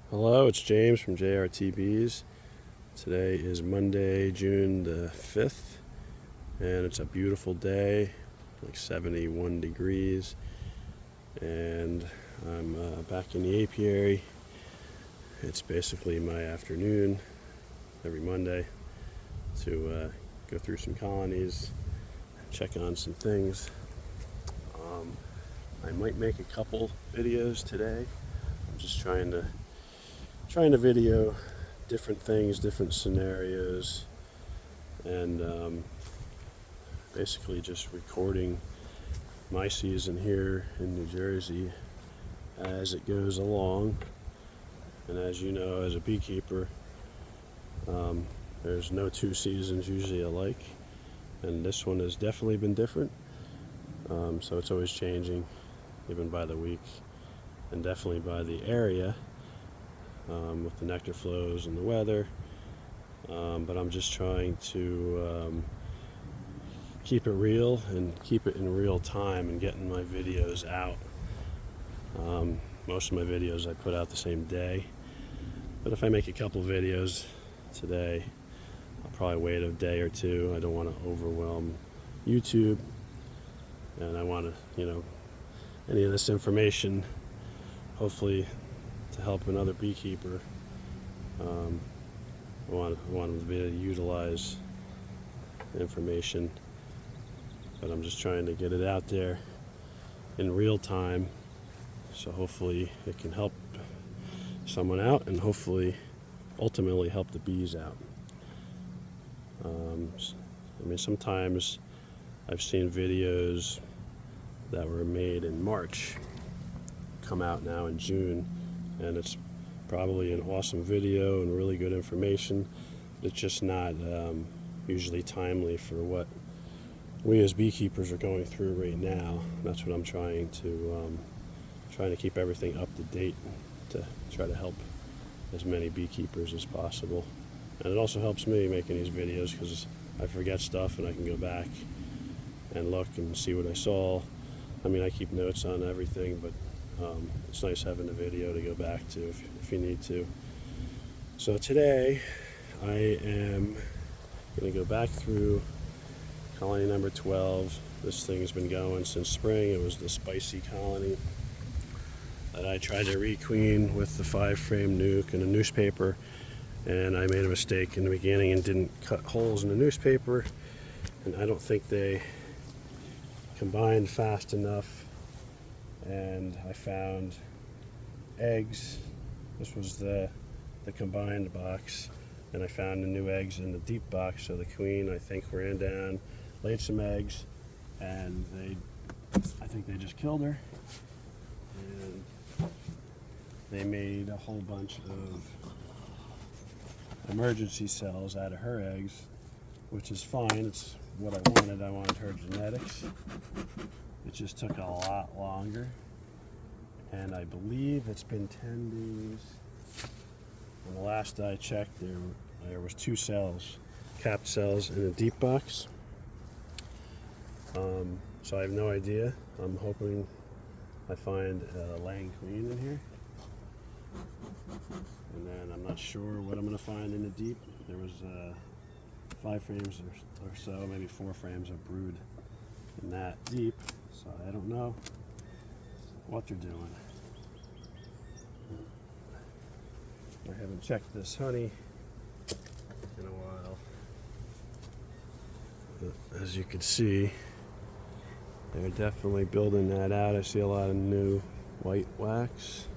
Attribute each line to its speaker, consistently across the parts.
Speaker 1: Hello, it's James from JRTBs. Today is Monday, June the 5th, and it's a beautiful day, like 71 degrees, and I'm back in the apiary. It's basically my afternoon every Monday to go through some colonies, check on some things. I might make a couple videos today. I'm just trying to video different things, different scenarios, and basically just recording my season here in New Jersey as it goes along. And as you know, as a beekeeper, there's no two seasons usually alike, and this one has definitely been different. So it's always changing, even by the week, and definitely by the area. With the nectar flows and the weather, but I'm just trying to keep it real and keep it in real time and getting my videos out. Most of my videos I put out the same day, but if I make a couple videos today, I'll probably wait a day or two. I don't want to overwhelm YouTube, and I want to, any of this information, hopefully, to help another beekeeper. I want them to be able to utilize the information, but I'm just trying to get it out there in real time, so hopefully it can help someone out and hopefully ultimately help the bees out. Sometimes I've seen videos that were made in March come out now in June, and it's probably an awesome video and really good information. It's just not usually timely for what we as beekeepers are going through right now. That's what I'm trying to keep everything up to date, to try to help as many beekeepers as possible. And it also helps me making these videos because I forget stuff and I can go back and look and see what I saw. I keep notes on everything, but it's nice having a video to go back to if you need to. So today I am going to go back through colony number 12. This thing has been going since spring. It was the spicy colony that I tried to requeen with the 5-frame nuke and a newspaper, and I made a mistake in the beginning and didn't cut holes in the newspaper, and I don't think they combined fast enough, and I found eggs. This was the combined box, and I found the new eggs in the deep box. So the queen, I think, ran down, laid some eggs, and I think they just killed her, and they made a whole bunch of emergency cells out of her eggs, which is fine. It's what I wanted. I wanted her genetics. It just took a lot longer, and I believe it's been 10 days. And the last I checked, there was 2 cells, capped cells, in a deep box. So I have no idea. I'm hoping I find a laying queen in here, and then I'm not sure what I'm going to find in the deep. There was 5 frames or so, maybe 4 frames of brood in that deep, so I don't know what they're doing. I haven't checked this honey in a while. But as you can see, they're definitely building that out. I see a lot of new white wax.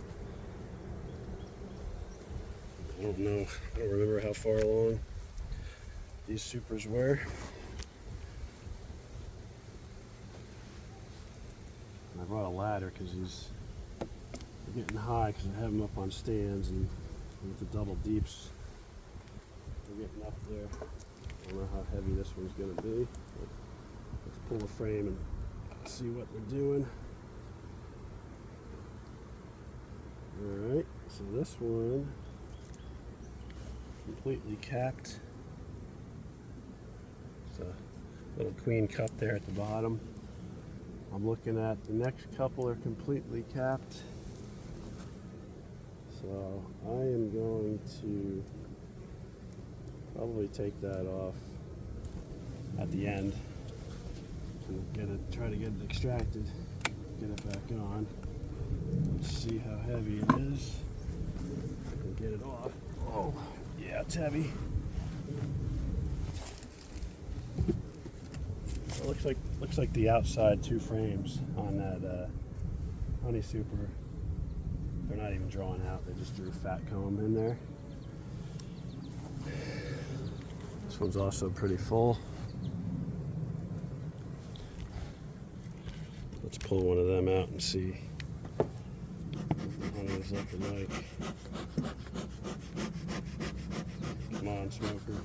Speaker 1: I don't remember how far along these supers were. I brought a ladder because they're getting high, because I have them up on stands, and with the double deeps, they're getting up there. I don't know how heavy this one's going to be, but let's pull the frame and see what they're doing. Alright, so this one, completely capped. It's a little queen cup there at the bottom. I'm looking at the next couple are completely capped. So I am going to probably take that off at the end and try to get it extracted, get it back on. Let's see how heavy it is. I can get it off. Oh, yeah, it's heavy. It looks like the outside two frames on that honey super. They're not even drawn out. They just drew fat comb in there. This one's also pretty full. Let's pull one of them out and see what the honey's looking like. Come on, smoker.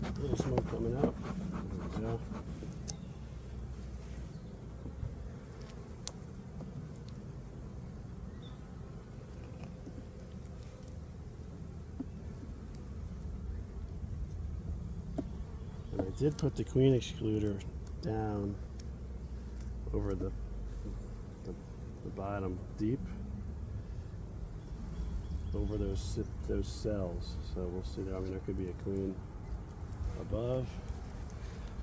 Speaker 1: A little smoke coming out. There we go. And I did put the queen excluder down over the bottom deep over those cells, so we'll see there. I mean, there could be a queen above.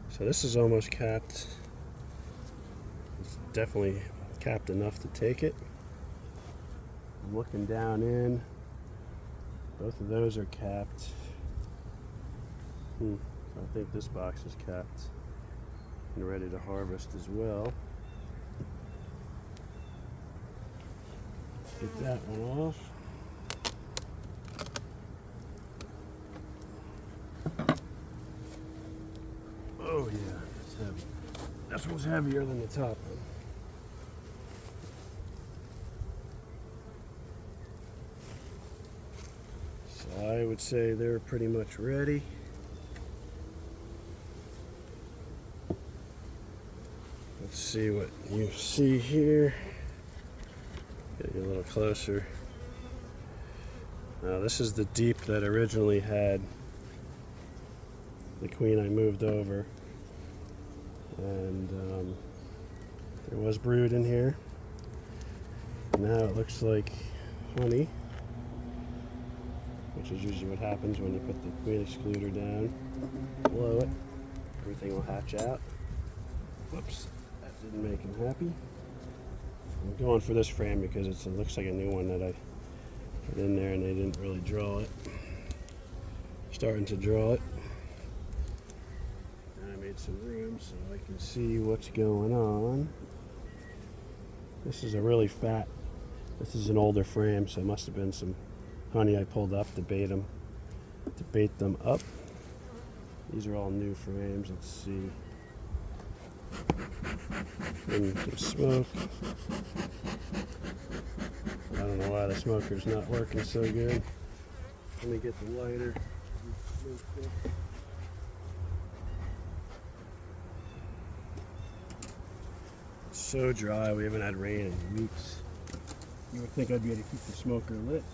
Speaker 1: So this is almost capped. It's definitely capped enough to take it. I'm looking down in. Both of those are capped. So I think this box is capped and ready to harvest as well. Get that one off. Oh yeah, it's heavy. This one's heavier than the top one. So I would say they're pretty much ready. Let's see what you see here. Get you a little closer. Now this is the deep that originally had the queen I moved over, and there was brood in here. Now it looks like honey, which is usually what happens when you put the queen excluder down. Blow it, everything will hatch out. Whoops, that didn't make him happy. I'm going for this frame because it looks like a new one that I put in there and they didn't really draw it. Starting to draw it. And I made some room so I can see what's going on. This is a really fat, this is an older frame, so it must have been some honey I pulled up to bait them up. These are all new frames. Let's see. And some smoke. I don't know why the smoker's not working so good. Let me get the lighter. It's so dry, we haven't had rain in weeks. You would think I'd be able to keep the smoker lit.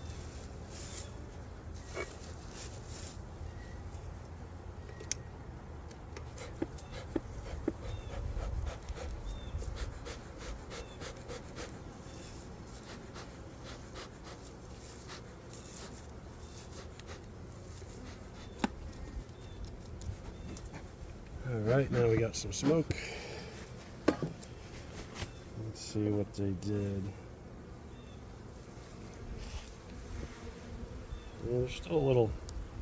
Speaker 1: Alright, now we got some smoke. Let's see what they did. Yeah, they're still a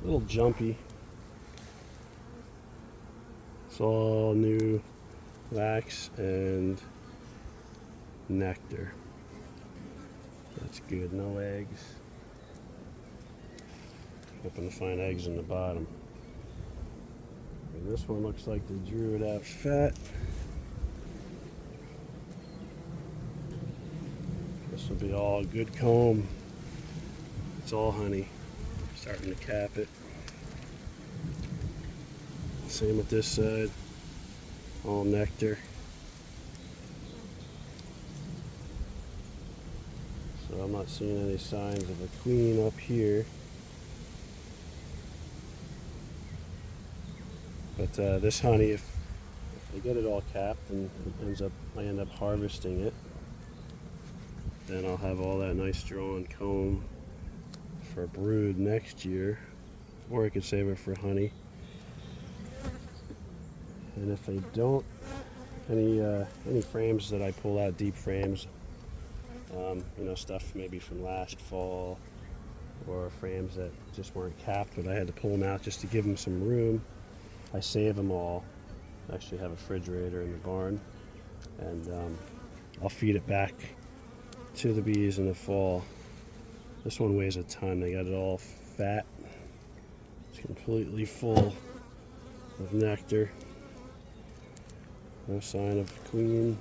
Speaker 1: little jumpy. It's all new wax and nectar. That's good, no eggs. Hoping to find eggs in the bottom. And this one looks like they drew it out fat. This will be all good comb. It's all honey. Starting to cap it. Same with this side. All nectar. So I'm not seeing any signs of a queen up here. But this honey, if they get it all capped and I end up harvesting it, then I'll have all that nice drawn comb for brood next year, or I could save it for honey. And if they don't, any frames that I pull out, deep frames, you know, stuff maybe from last fall, or frames that just weren't capped, but I had to pull them out just to give them some room. I save them all. I actually have a refrigerator in the barn, and I'll feed it back to the bees in the fall. This one weighs a ton. They got it all fat. It's completely full of nectar. No sign of queen.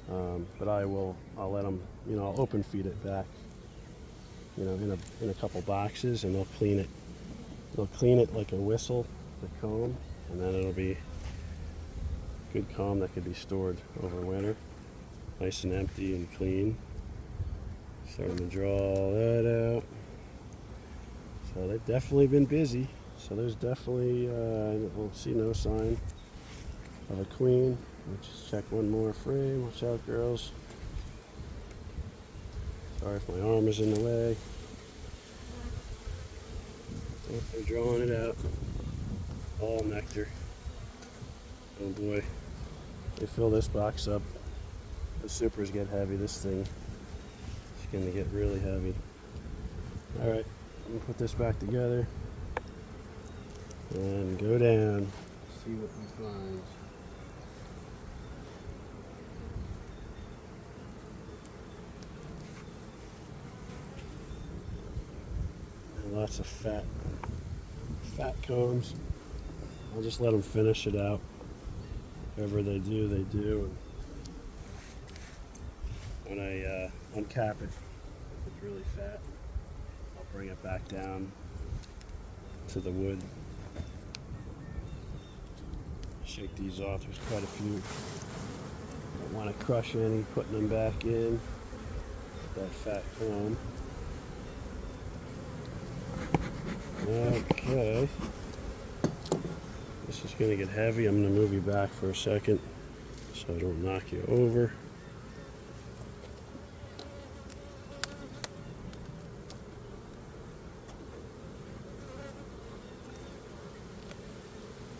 Speaker 1: But I'll let them, you know, I'll open feed it back, you know, in a couple boxes, and they'll clean it. They'll clean it like a whistle, the comb, and then it'll be good comb that could be stored over winter, nice and empty and clean. Starting to draw that out. So they've definitely been busy. So there's definitely, we'll see no sign of a queen. Let's just check one more frame. Watch out, girls. Sorry if my arm is in the way. Oh, they're drawing it out. All nectar. Oh boy. They fill this box up. The supers get heavy. This thing is going to get really heavy. Alright, I'm going to put this back together and go down. See what we find. Lots of fat combs. I'll just let them finish it out. Whatever they do, they do. And when I uncap it, if it's really fat, I'll bring it back down to the wood. Shake these off. There's quite a few. Don't want to crush any, putting them back in. That fat comb. Okay, this is going to get heavy. I'm going to move you back for a second so I don't knock you over.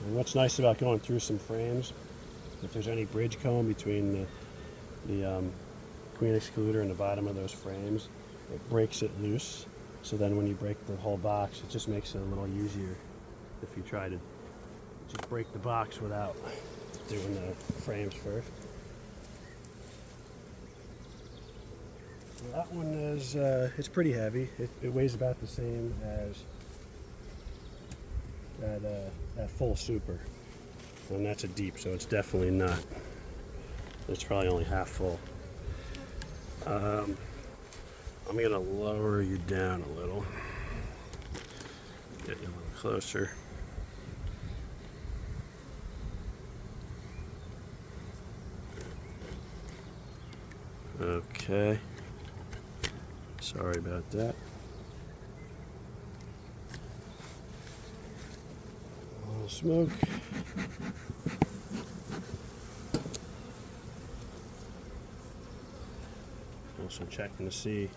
Speaker 1: And what's nice about going through some frames, if there's any bridge comb between the queen excluder and the bottom of those frames, it breaks it loose. So then when you break the whole box, it just makes it a little easier if you try to just break the box without doing the frames first. Well, that one is, it's pretty heavy. It weighs about the same as that full super. And that's a deep, so it's definitely not. It's probably only half full. I'm going to lower you down a little, get you a little closer. Okay, sorry about that. A little smoke. Also checking to see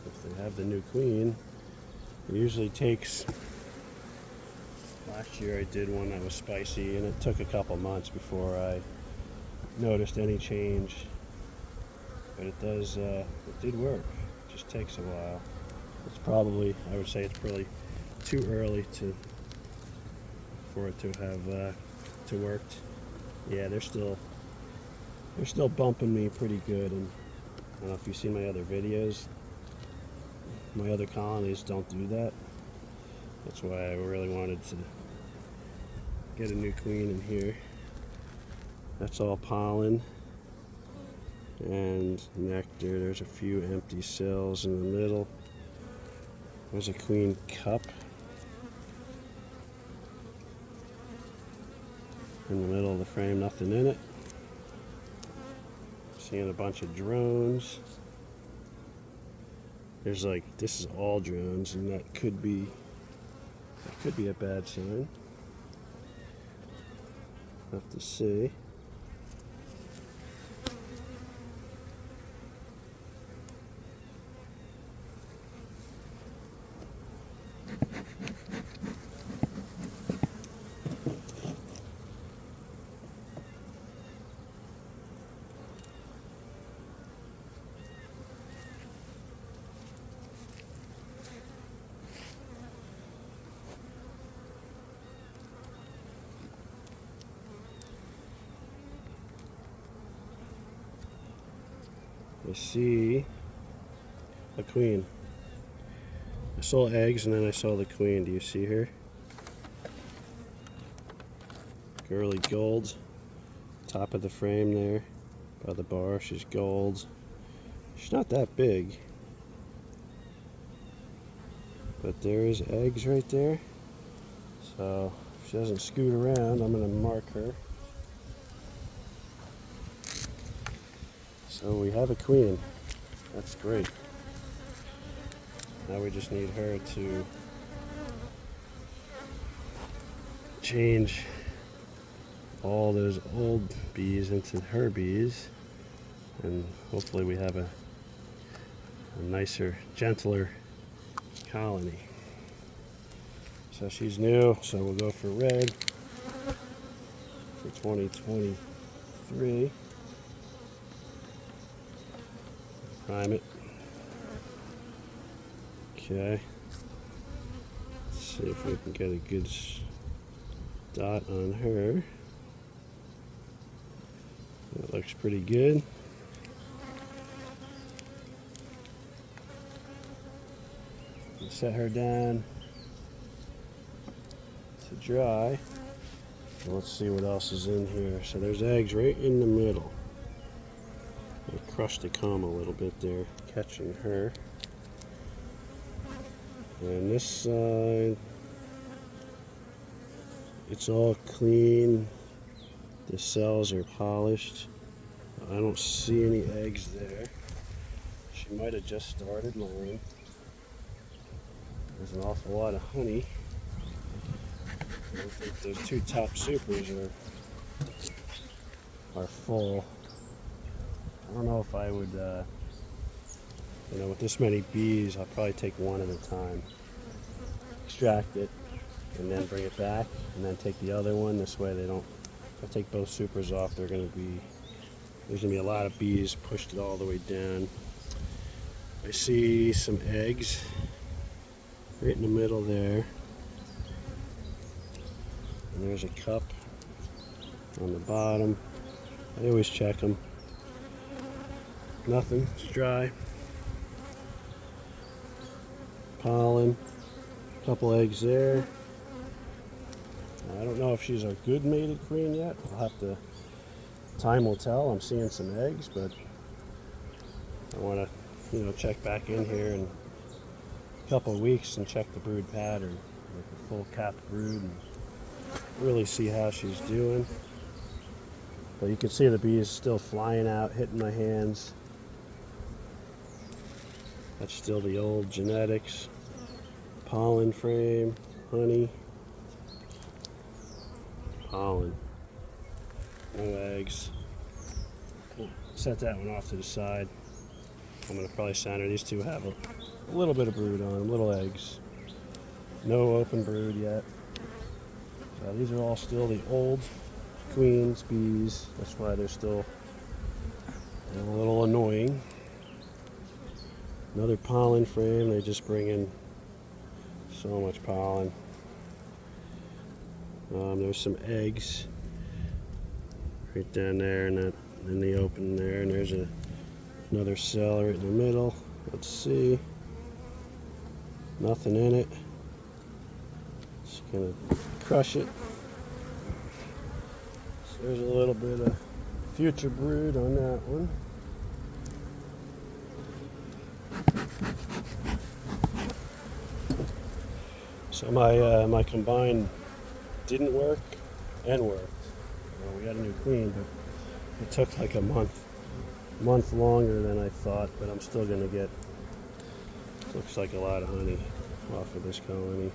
Speaker 1: if they have the new queen. It usually takes, last year I did one that was spicy and it took a couple months before I noticed any change, but it did work. It just takes a while. It's probably, I would say it's probably too early for it to have worked. Yeah, they're still bumping me pretty good, and I don't know if you've seen my other videos. My other colonies don't do that. That's why I really wanted to get a new queen in here. That's all pollen and nectar. There's a few empty cells in the middle. There's a queen cup in the middle of the frame, nothing in it. Seeing a bunch of drones. There's like, this is all drones, and that could be a bad sign. Have to see. I see a queen. I saw eggs and then I saw the queen. Do you see her? Girly gold. Top of the frame there by the bar. She's gold. She's not that big. But there is eggs right there. So if she doesn't scoot around, I'm going to mark her. So we have a queen. That's great. Now we just need her to change all those old bees into her bees, and hopefully we have a nicer, gentler colony. So she's new, so we'll go for red for 2023. Prime it. Okay. Let's see if we can get a good dot on her. That looks pretty good. Set her down to dry. And let's see what else is in here. So there's eggs right in the middle. I crushed the comb a little bit there, catching her. And this side, it's all clean. The cells are polished. I don't see any eggs there. She might have just started laying. There's an awful lot of honey. I don't think those two top supers are full. I don't know if I would, with this many bees, I'll probably take one at a time. Extract it, and then bring it back, and then take the other one. This way they don't, if I take both supers off, there's going to be a lot of bees pushed it all the way down. I see some eggs right in the middle there. And there's a cup on the bottom. I always check them. Nothing, it's dry. Pollen, a couple eggs there. I don't know if she's a good mated queen yet. Time will tell. I'm seeing some eggs, but I want to, check back in here in a couple of weeks and check the brood pattern, like a full capped brood, and really see how she's doing. But you can see the bees still flying out, hitting my hands. That's still the old genetics. Pollen frame, honey, pollen, no eggs. Set that one off to the side. I'm going to probably center. These two have a little bit of brood on them, little eggs. No open brood yet. So these are all still the old queens, bees. That's why they're still a little annoying. Another pollen frame. They just bring in so much pollen. There's some eggs right down there in the open there, and there's another cell right in the middle. Let's see. Nothing in it. Just gonna crush it. So there's a little bit of future brood on that one. So my combine didn't work and worked. We got a new queen, but it took like a month longer than I thought. But I'm still gonna get, looks like a lot of honey off of this colony.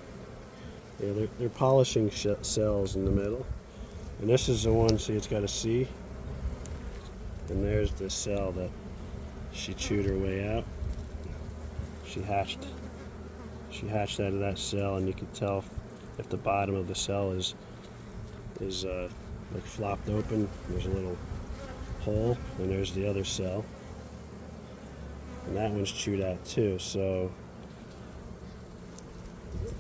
Speaker 1: Yeah, they're polishing cells in the middle, and this is the one. See, it's got a C, and there's the cell that she chewed her way out. She hatched out of that cell, and you can tell if the bottom of the cell is like flopped open. There's a little hole, and there's the other cell, and that one's chewed out too. So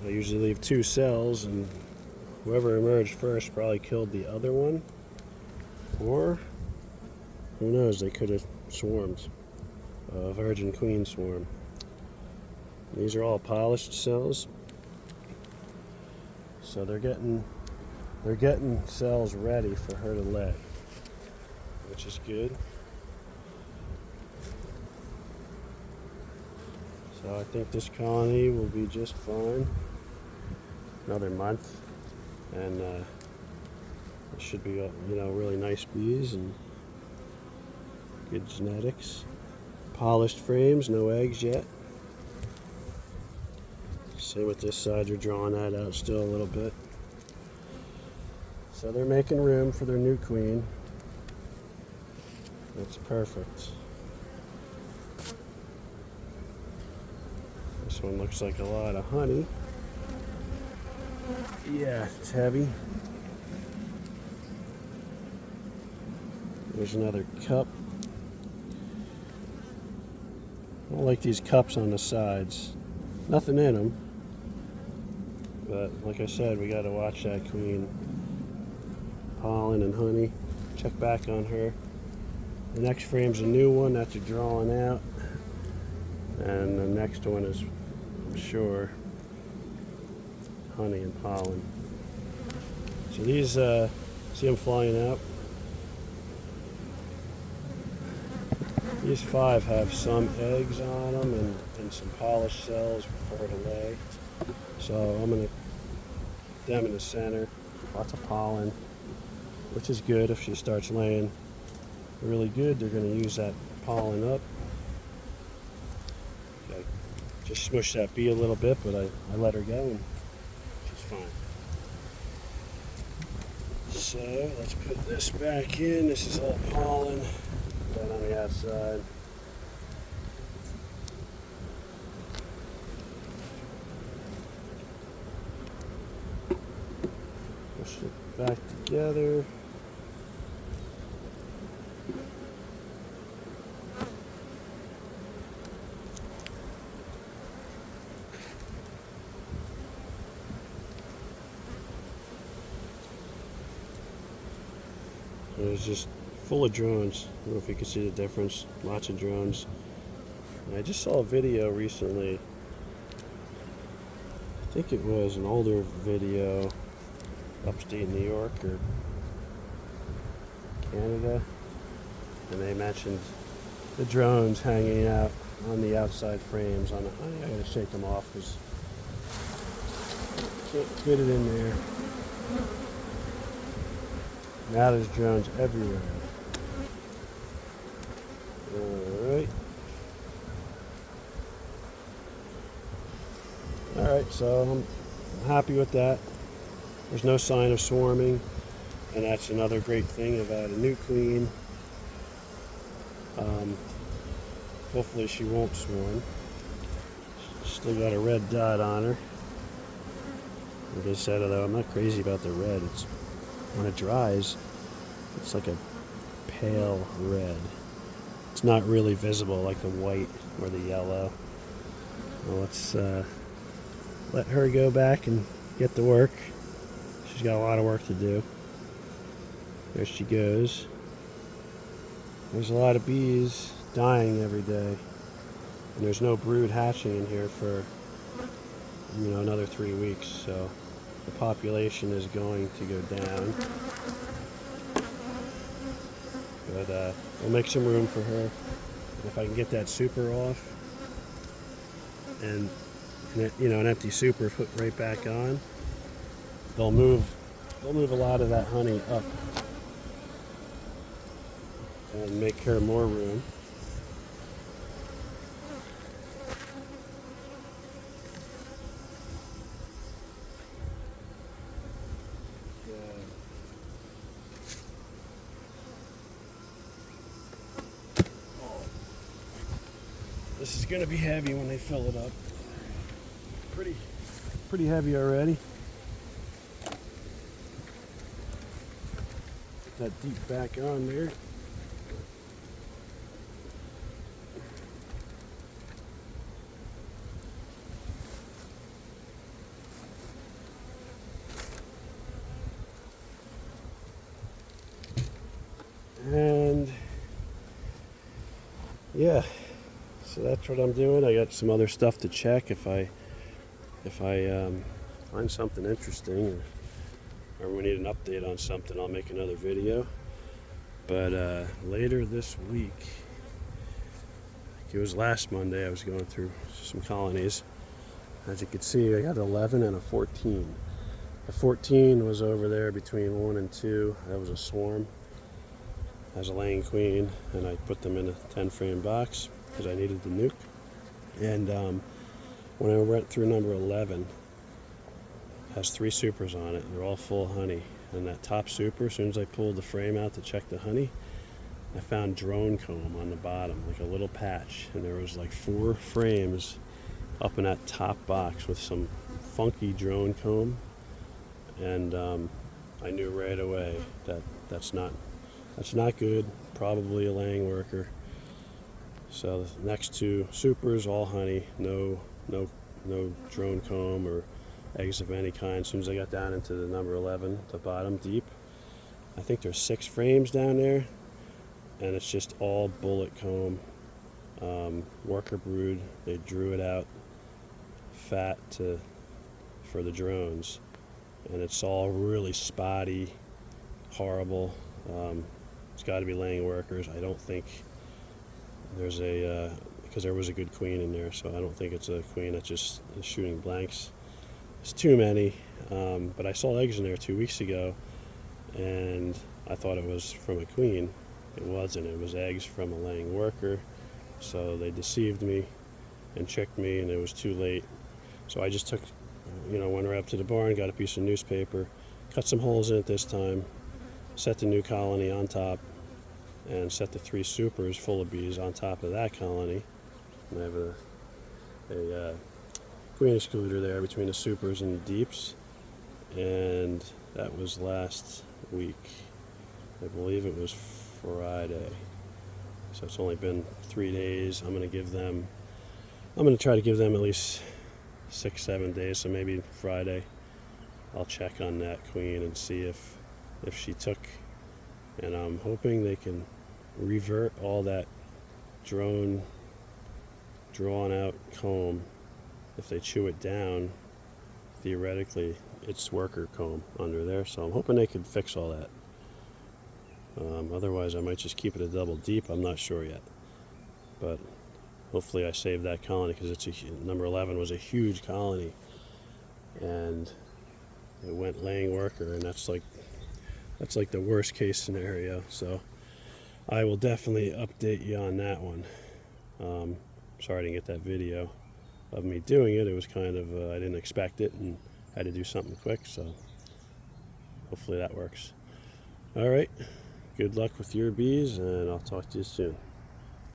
Speaker 1: I usually leave two cells, and whoever emerged first probably killed the other one, or who knows, they could have swarmed. virgin queen swarm. These are all polished cells, so they're getting cells ready for her to lay, which is good. So I think this colony will be just fine. Another month, and it should be, really nice bees and good genetics. Polished frames, no eggs yet. Same with this side, they're drawing that out still a little bit. So they're making room for their new queen. That's perfect. This one looks like a lot of honey. Yeah, it's heavy. There's another cup. I don't like these cups on the sides. Nothing in them. But like I said, we got to watch that queen. Pollen and honey. Check back on her. The next frame's a new one that they're drawing out. And the next one is, I'm sure, honey and pollen. So these, see them flying out? These 5 have some eggs on them and some polished cells for her to lay. So I'm going to put them in the center. Lots of pollen, which is good. If she starts laying really good, they're going to use that pollen up. Okay. Just smush that bee a little bit, but I let her go and she's fine. So let's put this back in. This is all pollen. Right on the outside. Push it back together. It was just full of drones. I don't know if you can see the difference. Lots of drones. And I just saw a video recently. I think it was an older video, upstate New York or Canada, and they mentioned the drones hanging out on the outside frames. I gotta shake them off because can't fit it in there. Now there's drones everywhere. Alright. Alright, so I'm happy with that. There's no sign of swarming, and that's another great thing about a new queen. Hopefully she won't swarm. She's still got a red dot on her. Like I said, although I'm not crazy about the red, it's when it dries, it's like a pale red. It's not really visible like the white or the yellow. Well, let's let her go back and get to work. She's got a lot of work to do. There she goes. There's a lot of bees dying every day. And there's no brood hatching in here for, another 3 weeks. So the population is going to go down. But we'll make some room for her. If I can get that super off and an empty super put right back on, they'll move a lot of that honey up and make her more room. This is going to be heavy when they fill it up. Pretty heavy already. Get that deep back on there. And yeah, So that's what I'm doing. I got some other stuff to check. If I find something interesting, or we need an update on something, I'll make another video. But later this week, it was last Monday, I was going through some colonies. As you can see, I got 11 and a 14. The 14 was over there between 1 and 2. That was a swarm. As a laying queen, and I put them in a 10 frame box because I needed the nuke. And when I went through number 11, it has 3 supers on it. They're all full of honey. And that top super, as soon as I pulled the frame out to check the honey, I found drone comb on the bottom, like a little patch. And there was like 4 frames up in that top box with some funky drone comb. And I knew right away that that's not good. Probably a laying worker. So the next 2 supers, all honey, no drone comb or eggs of any kind. As soon as I got down into the number 11, the bottom deep, I think there's 6 frames down there, and it's just all bullet comb, worker brood. They drew it out fat for the drones, and it's all really spotty, horrible. It's got to be laying workers. I don't think there's because there was a good queen in there, so I don't think it's a queen that just is shooting blanks. It's too many, but I saw eggs in there 2 weeks ago, and I thought it was from a queen. It wasn't. It was eggs from a laying worker, so they deceived me and tricked me, and it was too late. So I just took, went right up to the barn, got a piece of newspaper, cut some holes in it this time, set the new colony on top, and set the 3 supers full of bees on top of that colony. And I have a queen excluder there between the supers and the deeps. And that was last week. I believe it was Friday. So it's only been 3 days. I'm going to try to give them at least 6-7 days. So maybe Friday I'll check on that queen and see if she took. And I'm hoping they can revert all that drawn out comb. If they chew it down, theoretically it's worker comb under there, so I'm hoping they can fix all that. Otherwise I might just keep it a double deep. I'm not sure yet, but hopefully I saved that colony, because number 11 was a huge colony, and it went laying worker, and that's like the worst case scenario. So I will definitely update you on that one. Sorry I didn't get that video of me doing it. It was kind of, I didn't expect it and had to do something quick, so hopefully that works. All right, good luck with your bees, and I'll talk to you soon.